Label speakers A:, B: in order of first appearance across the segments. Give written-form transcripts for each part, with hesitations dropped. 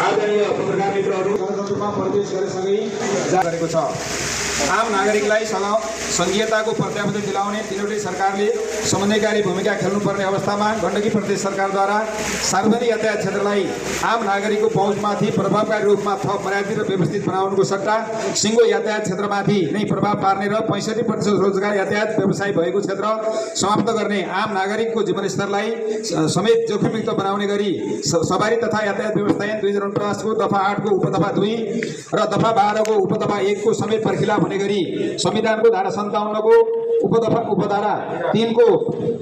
A: आदरणीय पत्रकार मित्रहरू गणतन्त्रमा प्रवेश गरेसँगै गरेको छ। आम नागरिकलाई सङ्घीयताको प्रत्याभूति दिलाउने तीनवटै सरकारले समन्वयकारी भूमिका खेल्नुपर्ने अवस्थामा गण्डकी प्रदेश सरकारद्वारा सार्वजनिक यातायात क्षेत्रलाई आम नागरिकको पहुँचमाथि प्रभावकारी रूपमा थप मर्यादित र व्यवस्थित बनाउनुको सट्टा सिङ्गो यातायात क्षेत्रमाथि नै प्रभाव पार्ने र 65% रोजगार यातायात व्यवसाय भएको क्षेत्र समाप्त गर्ने आम नागरिकको जीवनस्तरलाई समेत जोखिमयुक्त बनाउने गरी सवारी तथा यातायात व्यवस्थापन 2049 को दफा 8 को उपदफा 2 र दफा 12 को उपदफा 1 को समेत परखिलाफ हुने गरी संविधानको धारा 57 को उपधारा 3 को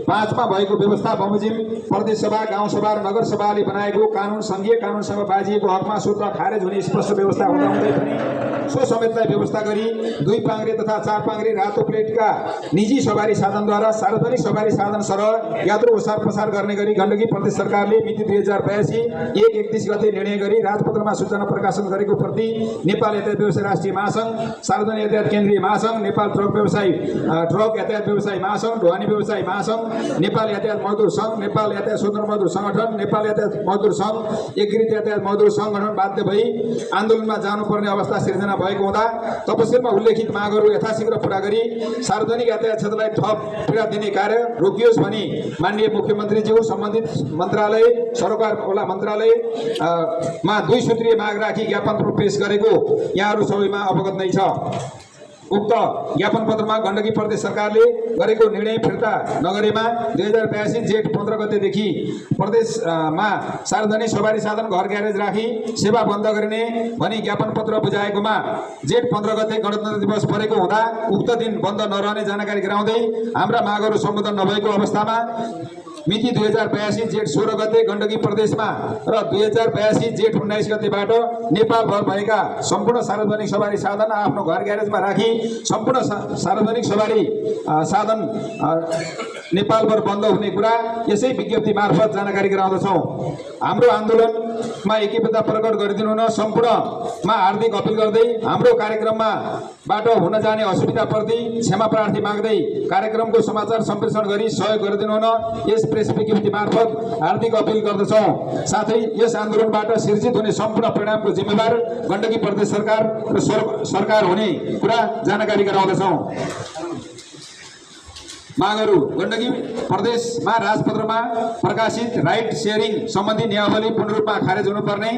A: 5 मा भएको व्यवस्था बमोजिम प्रदेश सभा गाउँ सभा र नगर सभाले बनाएको कानुन संघीय कानुनसँग बाजिएको हकमा स्वतः खारेज हुने स्पष्ट व्यवस्था हुँदाहुँदै पनि सो समेतलाई व्यवस्था गरी 2 पाङ्ग्रे तथा 4 पाङ्ग्रे रातो प्लेटका निजी सवारी साधनद्वारा सार्वजनिक सवारी साधन सरह यात्रु ओसार पसार गर्ने गरी गण्डकी प्रदेश सरकारले मिति 2082 1/31 गते निर्णय गरी राजपत्रमा सूचना प्रकाशन गरेको प्रति नेपाल यातायात व्यवसाय राष्ट्रिय महासंघ, सार्वजनिक यातायात केन्द्रीय महासंघ, नेपाल ट्रक यातायात व्यवसाय महासंघ, ढुवानी व्यवसाय महासंघ, नेपाल यातायात मजदुर संघ, नेपाल यातायात स्वतन्त्र मजदुर संगठन, नेपाल यातायात मजदुर संघ, एकीकृत यातायात मजदुर संगठन बाध्य भई आन्दोलनमा जानुपर्ने अवस्था सिर्जना भएको हुँदा तपसिलमा उल्लेखित मागहरू यथाशीघ्र पूरा गरी सार्वजनिक यातायात क्षेत्रलाई थप पीडा दिने कार्य रोकियोस् भनी माननीय मुख्यमन्त्रीज्यू सम्बन्धित मन्त्रालय सरकारवाला मन्त्रालय मा 2 सूत्रीय माग राखी ज्ञापन पेश गरेको यहाँहरू सबैमा अवगत नै छ। उक्त ज्ञापन पत्रमा गण्डकी प्रदेश सरकारले गरेको निर्णय फिर्ता नगरेमा 2082 जेठ 15 गतेदेखि प्रदेशमा सार्वजनिक सवारी साधन घर ग्यारेज राखी सेवा बन्द गर्ने भनी ज्ञापन पत्र बुझाएकोमा जेठ 15 गते गणतन्त्र दिवस परेको हुँदा उक्त दिन बन्द नरहने जानकारी गराउँदै हाम्रा मागहरू सम्बोधन नभएको अवस्थामा मिति 2082 जेठ 16 गते गण्डकी प्रदेशमा र 2082 जेठ 19 गतेबाट नेपालभर भएका सम्पूर्ण सार्वजनिक सवारी साधन आफ्नो घर ग्यारेजमा राखी सम्पूर्ण सार्वजनिक सवारी साधन नेपालभर बन्द हुने कुरा यसै विज्ञप्ति मार्फत जानकारी गराउँदछौँ। हाम्रो आन्दोलनमा एकीबद्धता प्रकट गरिदिनु हुन सम्पूर्णमा हार्दिक अपिल गर्दै हाम्रो कार्यक्रममा बाट हुन जाने असुविधाप्रति क्षमा प्रार्थी माग्दै कार्यक्रमको समाचार सम्प्रेषण गरी सहयोग गरिदिनु हुन यस प्रेस विज्ञप्ति मार्फत हार्दिक अपिल गर्दछौँ। साथै यस आन्दोलनबाट सिर्जित हुने सम्पूर्ण परिणामको जिम्मेवार गण्डकी प्रदेश सरकार र सरकार हुने कुरा जानकारी गराउँदछौँ। मागहरू गण्डकी प्रदेशमा राजपत्रमा प्रकाशित राइट सेयरिङ सम्बन्धी नियमावली पूर्ण रूपमा खारेज हुनुपर्ने,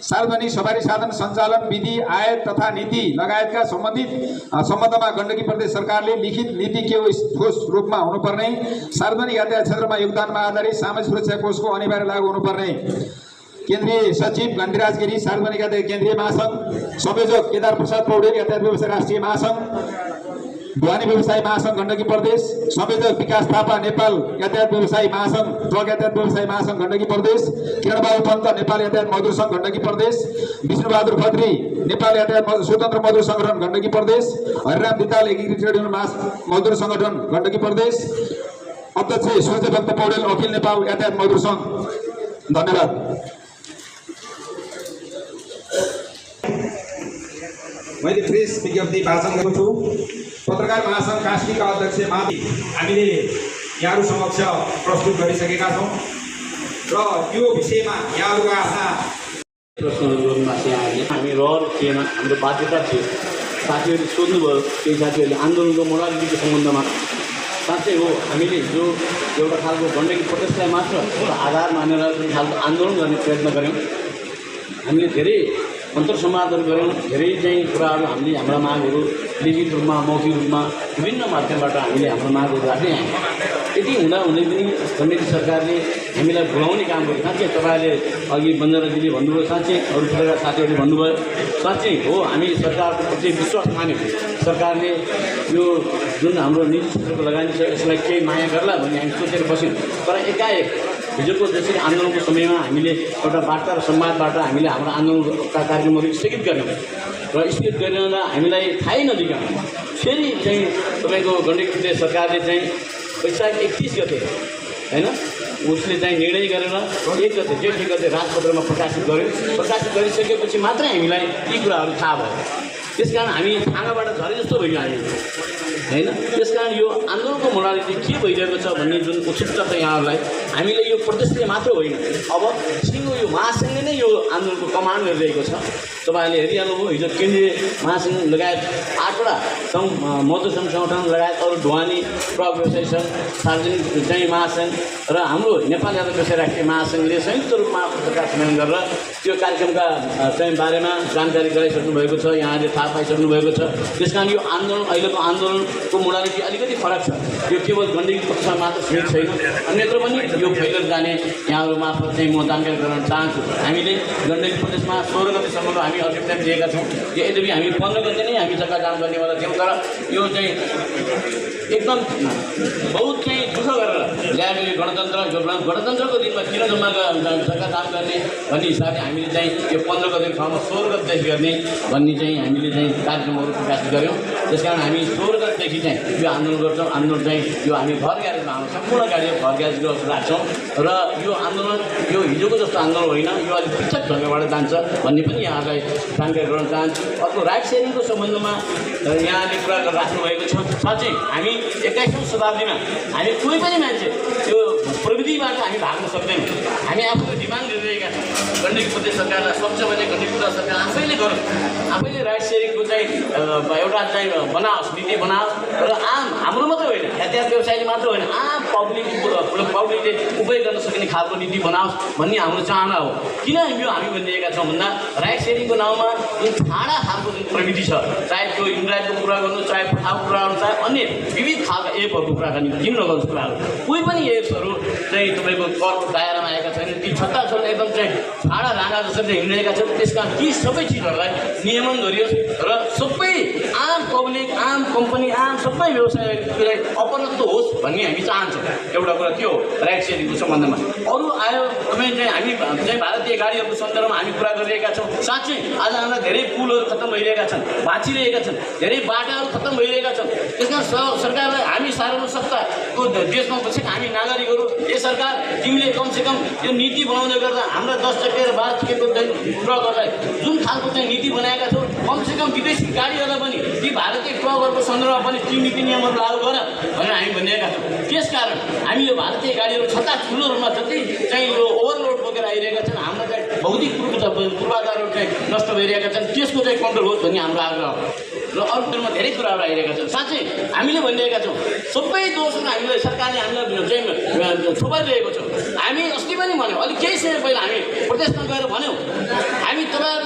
A: सार्वजनिक सवारी साधन सञ्चालन विधि आयात तथा नीति लगायतका सम्बन्धमा गण्डकी प्रदेश सरकारले लिखित नीति के ठोस रूपमा हुनुपर्ने, सार्वजनिक यातायात क्षेत्रमा योगदानमा आधारित सामाजिक सुरक्षा कोषको अनिवार्य लागू हुनुपर्ने, केन्द्रीय सचिव घण्टीराज गिरी सार्वजनिक यातायात केन्द्रीय महासंघ, संयोजक केदार प्रसाद पौडेल यातायात व्यवसाय राष्ट्रिय महासंघ, ढुवानी व्यवसाय महासंघ गण्डकी प्रदेश, संयोजक विकास थापा नेपाल यातायात व्यवसाय महासंघ, ट्रक यातायात व्यवसाय महासंघ गण्डकी प्रदेश, किरणबहादुर पन्त नेपाल यातायात मजदुर संघ गण्डकी प्रदेश, विष्णुबहादुर खत्री नेपाल यातायात स्वतन्त्र मजदुर संगठन गण्डकी प्रदेश, हरिराम दिताल एकीकृत ट्रेड युनियन मजदुर संगठन गण्डकी प्रदेश, अध्यक्ष सूर्यभक्त पौडेल अखिल नेपाल यातायात मजदुर संघ। धन्यवाद। मैले प्रेस विज्ञप्ति वाचन गरेको छु। पत्रकार महासंघ कास्कीका अध्यक्ष माथि हामीले यहाँहरू समक्ष प्रस्तुत गरिसकेका छौँ र यो विषयमा यहाँहरूको आफ्ना
B: प्रश्नहरूमा चाहिँ हामी रहर थिएन, हाम्रो बाध्यता थियो। साथीहरूले सोध्नुभयो, केही साथीहरूले आन्दोलनको मोरालिटीको सम्बन्धमा साँच्चै हो हामीले जो एउटा खालको गण्डकी प्रदेशलाई मात्र आधार मानेर जुन खालको आन्दोलन गर्ने प्रयत्न गऱ्यौँ, हामीले धेरै अन्तर्संवादहरू गऱ्यौँ, धेरै चाहिँ कुराहरू हामीले हाम्रा मागहरू लिखित रूपमा मौखिक रूपमा विभिन्न माध्यमबाट हामीले हाम्रो मागहरू राख्दै आयौँ। यति हुँदा हुँदै पनि गण्डकी सरकारले हामीलाई बोलाउने काम गर्यो। साँच्चै तपाईँहरूले अघि बन्जराजीले भन्नुभयो, साँच्चै अरू ठुला साथीहरूले भन्नुभयो, साँच्चै हो हामी सरकारको प्रति विश्वास मान्यौँ। सरकारले यो जुन हाम्रो निजी क्षेत्रको लगानी छ यसलाई केही माया गर्ला भन्ने हामी सोचेर बस्यौँ। तर एकाएक हिजोको जसरी आन्दोलनको समयमा हामीले एउटा वार्ता र संवादबाट हामीले हाम्रो आन्दोलनका कार्यक्रमहरू स्थगित गऱ्यौँ र स्थगित गरिरहँदा हामीलाई थाहै नदिकन फेरि चाहिँ तपाईँको गण्डकी प्रदेश सरकारले चाहिँ वैशाख 31 गते हैन उसले चाहिँ निर्णय गरेर 1 गते जेठ 1 गते राजपत्रमा प्रकाशित गर्यो। प्रकाशित गरिसकेपछि मात्रै हामीलाई यी कुराहरू थाहा भयो। त्यसकारण हामी थाङ्गाबाट झरे जस्तो भइयो हामी हैन। त्यसकारण यो आन्दोलनको मोडालिटी के भइरहेको छ भन्ने जुन उत्सुकता छ यहाँहरूलाई हामीले यो प्रदेशले मात्र होइन, अब सिङ्गो यो महासङ्घले नै यो आन्दोलनको कमान्ड गरिरहेको छ। तपाईँहरूले हेरिहाल्नुभयो, हिजो केन्द्रीय महासङ्घ लगायत 8वटा मजदुर सङ्गठन लगायत अरू ढुवानी ट्रक व्यवसायी सङ्घ, सार्वजनिक चाहिँ महासङ्घ र हाम्रो नेपाल यादव व्यवसाय राष्ट्रिय महासङ्घले संयुक्त रूपमा पत्रकार सम्मेलन गरेर त्यो कार्यक्रमका चाहिँ बारेमा जानकारी गराइसक्नु भएको छ, यहाँले थाहा पाइसक्नु भएको छ। त्यस कारण यो आन्दोलन, अहिलेको आन्दोलनको मोडालिटी अलिकति फरक छ। यो केवल गण्डकी पक्षमा मात्र सीमित छैन, अन्यत्र पनि यो फैलेर जाने यहाँहरू मार्फत चाहिँ म जानकारी गराउन चाहन्छु। हामीले गण्डकी प्रदेशमा 16 गतिसम्मको हामी अल्टिमेटम दिएका छौँ। यद्यपि हामी 15 गते नै हामी चक्काजाम गर्नेवाला थियौँ, तर यो चाहिँ एकदम बहुत चाहिँ दुःख गरेर ल्याएको यो गणतन्त्रको दिनमा किन जम्मा चक्काजाम गर्ने भन्ने हिसाबले हामीले चाहिँ यो 15 गतेको ठाउँमा 16 गतेदेखि गर्ने भन्ने चाहिँ हामीले चाहिँ कार्यक्रमहरू प्रकाशित गऱ्यौँ। त्यस कारण हामी 16 गतेदेखि चाहिँ यो आन्दोलन गर्छौँ। आन्दोलन चाहिँ यो हामी घर ग्यारेजमा आउँछ, सम्पूर्ण गाडी घर ग्यारेजको राख्छौँ र यो आन्दोलन यो हिजोको जस्तो आन्दोलन होइन, यो अलिक पृथक ढङ्गबाट जान्छ भन्ने पनि यहाँलाई जानकारी गराउन चाहन्छु। अर्को राइट सेयरिङको सम्बन्धमा यहाँले कुरा राख्नुभएको छ। साँच्चै हामी 21औं शताब्दीमा हामी कोही पनि मान्छे त्यो प्रविधिबाट हामी भाग्न सक्दैनौँ। हामी आफूले डिमान्ड गरिरहेका छौँ गण्डकी प्रदेश सरकारलाई सक्छ भने गण्डकी प्रदेश सरकार आफैले गरोस्, आफैले राइट सेयरिङको चाहिँ एउटा चाहिँ बनाओस्, नीति बनाओस् र आम हाम्रो मात्रै होइन, यातायात व्यवसायले मात्र होइन, आम पब्लिकले उपयोग गर्न सकिने खालको नीति बनाओस् भन्ने हाम्रो चाहना हो। किन यो हामी भनिरहेका छौँ भन्दा राइट सेयरिङको नाउँमा जुन छाडा खालको जुन प्रविधि छ, चाहे त्यो इन्टरनेटको कुरा गर्नु, चाहे पठाएको कुरा गर्नु, चाहे अन्य विविध खालका एपहरूको कुरा गर्ने, किन नगर्नु कुराहरू, कोही पनि एप्सहरू चाहिँ तपाईँको करको दायरामा आएका छैन। ती छत्ता एकदम चाहिँ छाडा राँगा जसरी हिँडिरहेका छन्। त्यस कारण ती सबै चिजहरूलाई नियमन गरियोस् र सबै आम पब्लिक, आम कम्पनी, आम सबै व्यवसायलाई अपलब्ध होस् भन्ने हामी चाहन्छौँ। एउटा कुरा त्यो हो राइट सेयरिङको सम्बन्धमा। अरू आयो तपाईँ चाहिँ हामी चाहिँ भारतीय गाडीहरूको सन्दर्भमा हामी कुरा गरिरहेका छौँ। साँच्चै आज हाम्रा धेरै पुलहरू खत्तम भइरहेका छन्, भाँचिरहेका छन्, धेरै बाटाहरू खत्तम भइरहेका छन्। त्यस कारण सरकारलाई हामी सार्वजनिक सत्ताको देशमा बसेका हामी नागरिकहरू, ए सरकार तिमीले कमसेकम यो नीति बनाउँदै गर्दा हाम्रा 10 चक्के र 12 चक्केको चाहिँ ट्रकहरूलाई जुन खालको चाहिँ नीति बनाएका छौँ, कमसेकम विदेशी गाडीहरूलाई पनि ती भारतीय ट्रकहरूको सन्दर्भमा पनि ती नीति नियमहरू लागू गर भनेर हामी भनिरहेका छौँ। त्यसकारण हामी यो भारतीय गाडीहरू छता ठुलोहरूमा जति चाहिँ यो ओभरलोड बोकेर आइरहेका छन्, हाम्रा चाहिँ भौतिक पूर्वाधारहरू चाहिँ नष्ट भइरहेका छन्, त्यसको चाहिँ कन्ट्रोल होस् भन्ने हाम्रो आग्रह हो। र अरूमा धेरै कुराहरू आइरहेका छन्। साँच्चै हामीले भनिरहेका छौँ सबै दोषहरू हामीलाई सरकारले हामीलाई चाहिँ थोपाइरहेको छ। हामी अस्ति पनि भन्यौँ, अलिक केही समय पहिला हामी प्रदेशमा गएर भन्यौँ, हामी तपाईँहरू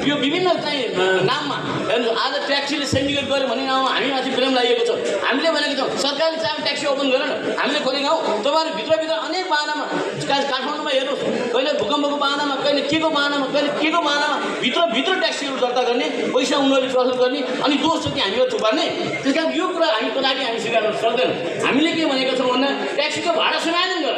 B: यो विभिन्न चाहिँ नाममा हेर्नुहोस्, आज ट्याक्सीले सेन्डिकेट गऱ्यो भन्ने नाममा हामी माथि ब्लेम लागेको छ। हामीले भनेको छौँ सरकारले चाहिँ ट्याक्सी ओपन गरेन, हामीले खोलेका हौँ। तपाईँहरू भित्रभित्र अनेक बाहनामा, काठमाडौँमा हेर्नुहोस्, कहिले भूकम्पको बाहनामा, कहिले के को बाहनामा, कहिले के को बाहनामा भित्र ट्याक्सीहरू दर्ता गर्ने, पैसा उनीहरूले वसुल गर्ने, अनि दोष चाहिँ हामीलाई थुपार्ने। त्यस कारण यो कुरा हामी कदापि हामी स्वीकार गर्न सक्दैनौँ। हामीले के भनेका छौँ भन्दा ट्याक्सीको भाडा समायोजन गर,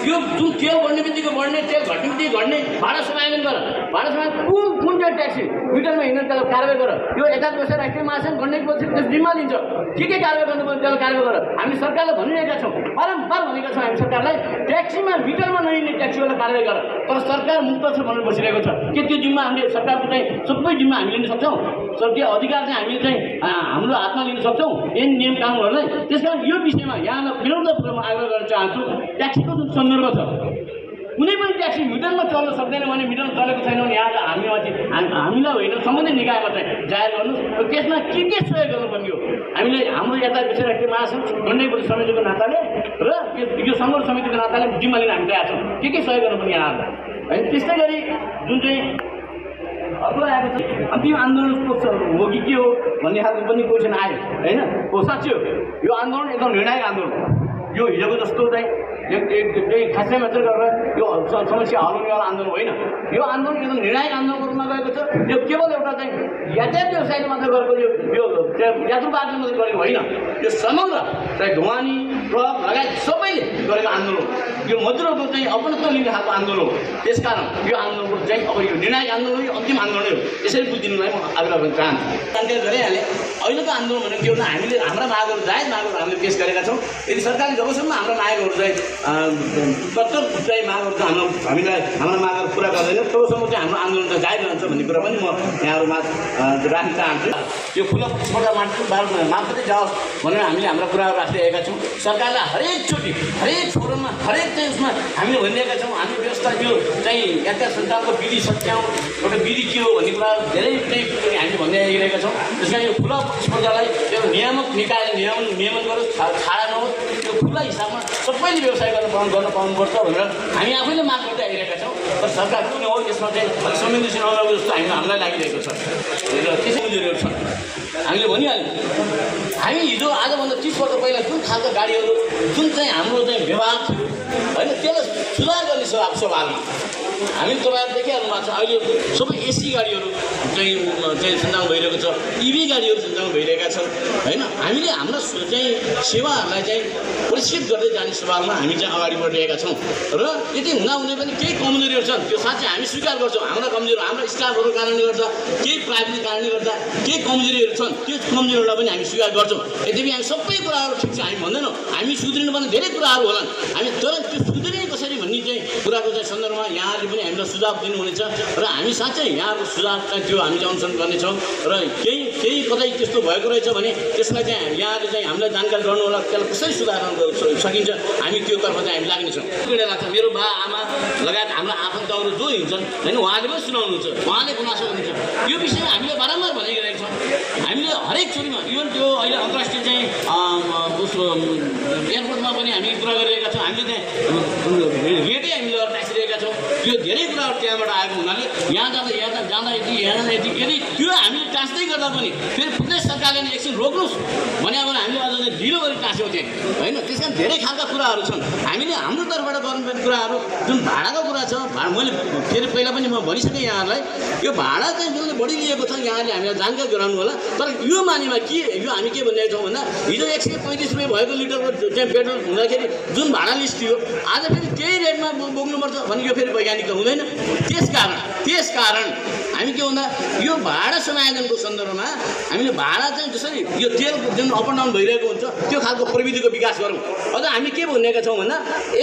B: यो जुन तेल बढ्ने बित्तिकै बढ्ने, तेल घट्ने बित्तिकै घट्ने, भाडा समायोजन गर। भाडा समायोजन कुन चाहिँ ट्याक्सी मिटरमा हिँड्ने त्यसलाई कारवाही गर। यो एकाध व्यवसाय राष्ट्रिय महासङ्घ गण्डकी पछि त्यस जिम्मा लिन्छ, के कारवाही गर्नुपर्ने त्यसलाई कारवाही गर। हामी सरकारलाई भनिरहेका छौँ, बारम्बार भनेका छौँ हामी सरकारलाई, ट्याक्सीमा मिटरमा नहिँड्ने ट्याक्सीवाला कारवाही गर। तर सरकार मुक्त छ भनेर बसिरहेको छ। के त्यो जिम्मा हामीले सरकारको चाहिँ सबै जिम्मा हामी लिन सक्छौँ? त्यो अधिकार चाहिँ हामीले चाहिँ हाम्रो हातमा लिन सक्छौँ यी नियम कानुनहरूलाई? त्यस कारण यो विषयमा यहाँलाई विनम्रपूर्वक आग्रह गर्न चाहन्छु, ट्याक्सीको जुन सन्दर्भ छ, कुनै पनि ट्याक्सी मिटरमा चल्न सक्दैन भने मिटरमा चलेको छैन भने यहाँ हामीलाई होइन सम्बन्धित निकायमा चाहिँ जाहेर गर्नु र त्यसमा के सहयोग गर्नुपर्ने हो। हामीले हाम्रो यातायात विषय राष्ट्रिय महासङ्घ गण्डकी समितिको नाताले र यो सङ्घर्ष समितिको नाताले जिम्मा लिन हामी तयार छौँ, के सहयोग गर्नुपर्ने यहाँहरूलाई होइन। त्यस्तै गरी जुन चाहिँ अर्को आएको छ अन्तिम आन्दोलनको हो कि के हो भन्ने खालको पनि क्वेसन आयो होइन। हो साँच्चै हो, यो आन्दोलन एकदम निर्णायक आन्दोलन हो। यो हिजोको जस्तो चाहिँ केही खासै मात्र गरेर यो समस्या हल हुनेवाला आन्दोलन होइन। यो आन्दोलन एकदम निर्णायक आन्दोलनको रूपमा गएको छ। यो केवल एउटा चाहिँ यातायात व्यवसायले मात्र गरेको यो यात्रुवादले मात्रै गरेको होइन, यो समग्र चाहिँ ढुवानी ट्रक लगायत सबैले गरेको आन्दोलन, यो मजदुरहरूको चाहिँ अपनत्व लिने खालको आन्दोलन हो। त्यसकारण यो आन्दोलनको चाहिँ अब यो निर्णायक आन्दोलन हो, यो अन्तिम आन्दोलन हो। यसरी बुझिदिनुलाई म आग्रह गर्न चाहन्छु। जानकारी गरिहालेँ, अहिलेको आन्दोलन भनेको के हो भने हामीले हाम्रा मागहरू, जायज मागहरू हामीले पेस गरेका छौँ। यदि सरकारले जबसम्म हाम्रा मागहरू चाहिँ कत्तर चाहिँ मागहरू चाहिँ हामीलाई हाम्रा मागहरू पुरा गर्दैन तबसम्म चाहिँ हाम्रो आन्दोलन चाहिँ जारी रहन्छ भन्ने कुरा पनि म यहाँहरूमा राख्न चाहन्छु। यो खुला मार्फतै जाओस् भनेर हामीले हाम्रा कुराहरू राखिरहेका छौँ। सरकारलाई हरेक चोटि, हरेक फोरममा, हरेक चाहिँ उसमा हामीले भनिरहेका छौँ हामी व्यवस्था यो चाहिँ यातायात सञ्चालनको विधि सच्याउँ एउटा विधि के हो भन्ने कुरा धेरै चाहिँ हामीले भन्दै आइरहेका छौँ। त्यस कारण यो खुला प्रतिस्पर्धालाई यो नियामक निकाय नियमन गरेर छाडा नहोस्, यो खुला हिसाबमा सबैले व्यवसाय गर्न पाउनुपर्छ भनेर हामी आफैले माग गर्दै आइरहेका छौँ। तर सरकार कुन हो यसमा चाहिँ अलिक संवेदनशील नगरेको जस्तो हामीलाई लागिरहेको छ र त्यसै कमजोरीहरू छन्। हामीले भनिहाल्यौँ हामी हिजो आजभन्दा 30 वर्ष पहिला जुन खालको गाडीहरू जुन चाहिँ हाम्रो चाहिँ व्यवहार थियो होइन त्यसलाई सुधार गर्ने सवालमा हामी तपाईँहरू देखिहाल्नु भएको छ। अहिले सबै एसी गाडीहरू चाहिँ सञ्चालन भइरहेको छ, इभी गाडीहरू सञ्चालन भइरहेका छन् होइन। हामीले हाम्रो चाहिँ सेवाहरूलाई चाहिँ परिष्कृत गर्दै जाने सवालमा हामी चाहिँ अगाडि बढिरहेका छौँ र यति हुँदाहुँदै पनि केही कमजोरीहरू छन्, त्यो साँच्चै हामी स्वीकार गर्छौँ। हाम्रा कमजोरी हाम्रो स्टाफहरूको कारणले गर्दा केही प्राविधिक कारणले गर्दा केही कमजोरीहरू छन्, त्यो कमजोरीहरूलाई पनि हामी स्वीकार गर्छौँ। यद्यपि हामी सबै कुराहरू ठिक छ हामी भन्दैनौँ, हामी सुध्रिनुपर्ने धेरै कुराहरू होलान् हामी, तर त्यो सुध्रिने कसरी भन्ने चाहिँ कुराको चाहिँ सन्दर्भमा यहाँले पनि हामीलाई सुझाव दिनुहुनेछ र हामी साँच्चै यहाँको सुझाव चाहिँ त्यो हामी चाहिँ अनुसरण गर्नेछौँ र केही कतै त्यस्तो भएको रहेछ भने त्यसलाई चाहिँ यहाँले चाहिँ हामीलाई जानकारी गर्नु होला, त्यसलाई कसरी सुधार सकिन्छ हामी त्योतर्फ चाहिँ हामी लाग्नेछौँ। पीडा लाग्छ मेरो बा आमा लगायत हाम्रो आफन्तहरू जो हिँड्छन् होइन उहाँले पनि सुनाउनुहुन्छ, उहाँले गुनासो गर्नुहुन्छ। यो विषयमा हामीले बारम्बार भनिरहेका छौँ। हामीले हरेक चोटिमा इभन त्यो अहिले अन्तर्राष्ट्रिय चाहिँ उसको एयरपोर्टमा पनि हामी कुरा गरिरहेका छौँ। हामीले त्यहाँ रेटै हामीले टाँसिरहेका छौँ। यो धेरै कुराहरू त्यहाँबाट आएको हुनाले यहाँ जाँदा यति त्यो हामीले टाँस्दै गर्दा पनि फेरि प्रदेश सरकारले नै एकछिन रोक्नुहोस् भने अब हामीले अझ ढिलो गरी टाँस्यौँ त्यहाँ होइन। त्यस कारण धेरै खालका कुराहरू छन् हामीले हाम्रो तर्फबाट गर्नुपर्ने कुराहरू। जुन भाडाको कुरा छ मैले फेरि पहिला पनि म भनिसकेँ यहाँहरूलाई, यो भाडा चाहिँ जुन बढी लिएको छ यहाँले हामीलाई जानकारी गराउनु होला। तर यो मानेमा के यो हामी के भनिरहेका छौँ भन्दा हिजो 135 रुपियाँ भएको लिटरको चाहिँ पेट्रोल हुँदाखेरि जुन भाडा लिस्ट थियो आज फेरि त्यही रेटमा बोक्नुपर्छ भने यो फेरि वैज्ञानिक त हुँदैन। त्यसकारण हामी के भन्दा यो भाडा समायोजनको सन्दर्भमा हामीले भाडा चाहिँ जसरी यो तेल जुन अप एन्ड डाउन भइरहेको हुन्छ त्यो खालको प्रविधिको विकास गरौँ। अझ हामी के भनिरहेका छौँ भन्दा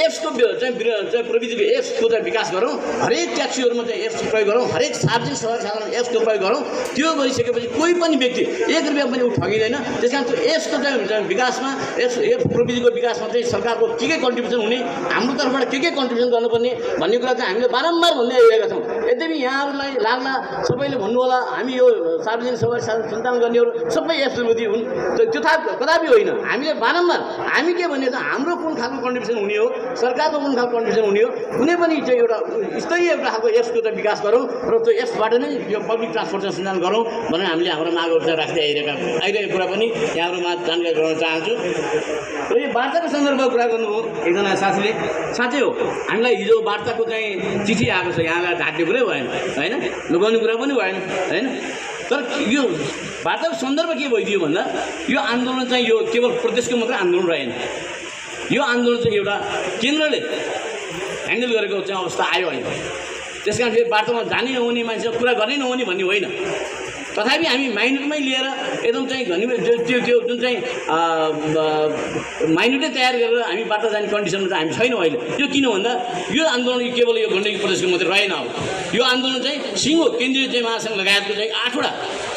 B: एप्सको चाहिँ प्रविधिको एप्सको चाहिँ विकास गरौँ, हरेक ट्याक्सीहरूमा चाहिँ एप्स प्रयोग गरौँ, हरेक सार्वजनिक साधनमा एप्सको प्रयोग गरौँ। त्यो गरिसकेपछि कोही पनि व्यक्ति 1 रुपियाँ पनि ठगिँदैन। त्यस कारण त्यो एप्सको चाहिँ विकासमा एप्स प्रविधिको विकासमा चाहिँ सरकारको के कन्ट्रिब्युसन हुने, हाम्रो तर्फबाट के कन्ट्रिब्युसन गर्नुपर्ने भन्ने कुरा चाहिँ हामीले बारम्बार भन्दै आइरहेका छौँ। यद्यपि यहाँहरूलाई लाग्ला सबैले भन्नु होला हामी यो सार्वजनिक सेवा सञ्चालन गर्नेहरू सबै एप्स विरोधी हुन्, त्यो कदापि होइन। हामीले बारम्बार हामी के भनेको छ हाम्रो कुन खालको कन्ट्रिब्युसन हुने हो, सरकारको कुन खालको कन्ट्रिब्युसन हुने हो, कुनै पनि चाहिँ एउटा स्तरीय एउटा खालको एप्सको चाहिँ विकास गरौँ र त्यो एप्सबाट नै यो पब्लिक ट्रान्सपोर्ट सञ्चालन गरौँ भनेर हामीले हाम्रो मागहरू चाहिँ राख्दै आइरहेको कुरा पनि यहाँहरूमा जानकारी गराउन चाहन्छु। र यो वार्ताको सन्दर्भमा कुरा गर्नुभयो एकजना साथीले, साँच्चै हो हामीलाई हिजो वार्ताको चाहिँ चिठी आएको छ, यहाँलाई ढाक्ने कुरै भएन होइन, लुगाउने कुरा पनि भएन होइन। तर यो वार्ताको सन्दर्भ के भइदियो भन्दा यो आन्दोलन चाहिँ यो केवल प्रदेशको मात्रै आन्दोलन रहेन, यो आन्दोलन चाहिँ एउटा केन्द्रले ह्यान्डल गरेको चाहिँ अवस्था आयो होइन। त्यस कारण फेरि वार्तामा जानै नहुने मान्छे कुरा गर्नै नहुने भन्ने होइन। तथापि हामी माइन्डमै लिएर एकदम चाहिँ त्यो जुन चाहिँ माइन्डै तयार गरेर हामी वार्ता जाने कन्डिसनमा चाहिँ हामी छैनौँ अहिले। यो किन भन्दा यो आन्दोलन केवल यो गण्डकी प्रदेशको मात्रै रहेन। अब यो आन्दोलन चाहिँ सिङ्गो केन्द्रीय चाहिँ महासङ्घ लगायतको चाहिँ 8वटा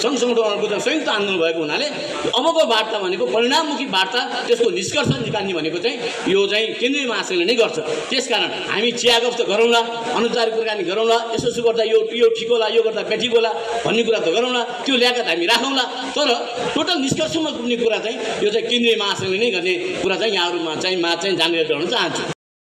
B: सङ्घ सङ्गठनहरूको चाहिँ संयुक्त आन्दोलन भएको हुनाले अबको वार्ता भनेको परिणाममुखी वार्ता, त्यसको निष्कर्ष निकाल्ने भनेको चाहिँ यो चाहिँ केन्द्रीय महासङ्घले नै गर्छ। त्यसकारण हामी चियागफ त गरौँला, अनौपचारिक कुराकानी गरौँला, यसो गर्दा यो ठिक होला, यो गर्दा बेठिक होला भन्ने कुरा त गरौँला, त्यो ल्यागत हामी राखौँला। तर टोटल निष्कर्षमा पुग्ने कुरा चाहिँ यो चाहिँ केन्द्रीय महासङ्घले नै गर्ने कुरा चाहिँ यहाँहरूमा चाहिँ जानकारी गराउन चाहन्छु।